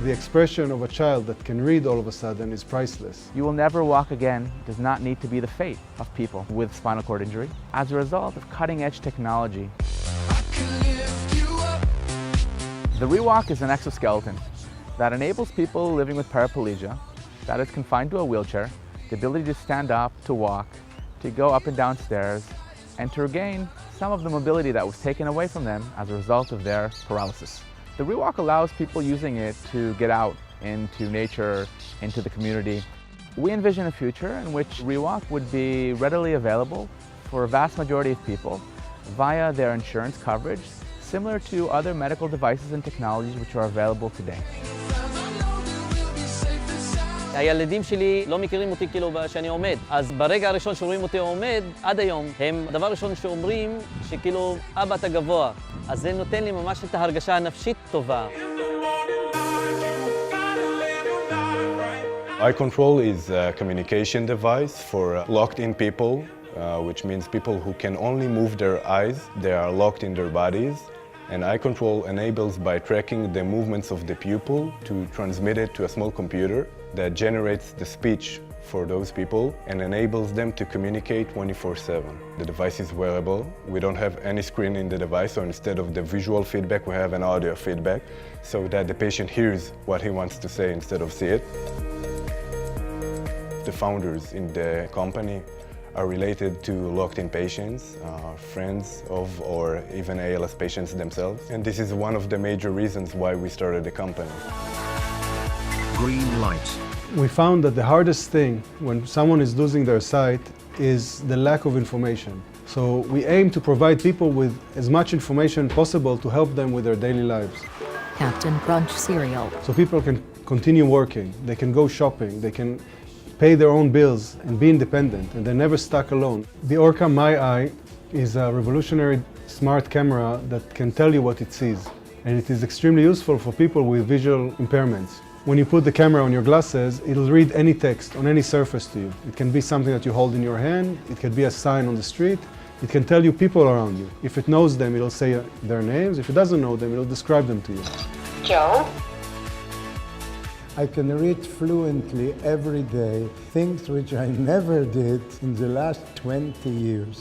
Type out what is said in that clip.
the expression of a child that can read all of a sudden is priceless. You will never walk again does not need to be the fate of people with spinal cord injury as a result of cutting-edge technology. The ReWalk is an exoskeleton that enables people living with paraplegia, that is confined to a wheelchair, the ability to stand up, to walk, to go up and down stairs, and to regain some of the mobility that was taken away from them as a result of their paralysis. The ReWalk allows people using it to get out into nature, into the community. We envision a future in which ReWalk would be readily available for a vast majority of people via their insurance coverage, similar to other medical devices and technologies which are available today. הילדים שלי לא מכירים אותי כאילו שאני עומד, אז ברגע הראשון שרואים אותי עומד, עד היום, הם דבר ראשון שאומרים שכאילו אבא אתה גבוה, אז זה נותן לי ממש את ההרגשה הנפשית טובה. Eye control is a communication device for locked-in people, which means people who can only move their eyes, they are locked in their bodies. And eye control enables by tracking the movements of the pupil to transmit it to a small computer that generates the speech for those people and enables them to communicate 24/7. The device is wearable. We don't have any screen in the device, so instead of the visual feedback, we have an audio feedback so that the patient hears what he wants to say instead of see it. The founders in the company are related to locked-in patients, friends of or even ALS patients themselves. And this is one of the major reasons why we started the company. Green light. We found that the hardest thing when someone is losing their sight is the lack of information. So we aim to provide people with as much information possible to help them with their daily lives. Captain Crunch cereal. So people can continue working, they can go shopping, they can pay their own bills and be independent, and they're never stuck alone. The Orca My Eye is a revolutionary smart camera that can tell you what it sees, and it is extremely useful for people with visual impairments. When you put the camera on your glasses, it'll read any text on any surface to you. It can be something that you hold in your hand, it can be a sign on the street, it can tell you people around you. If it knows them, it'll say their names. If it doesn't know them, it'll describe them to you. Joe? I can read fluently every day things which I never did in the last 20 years.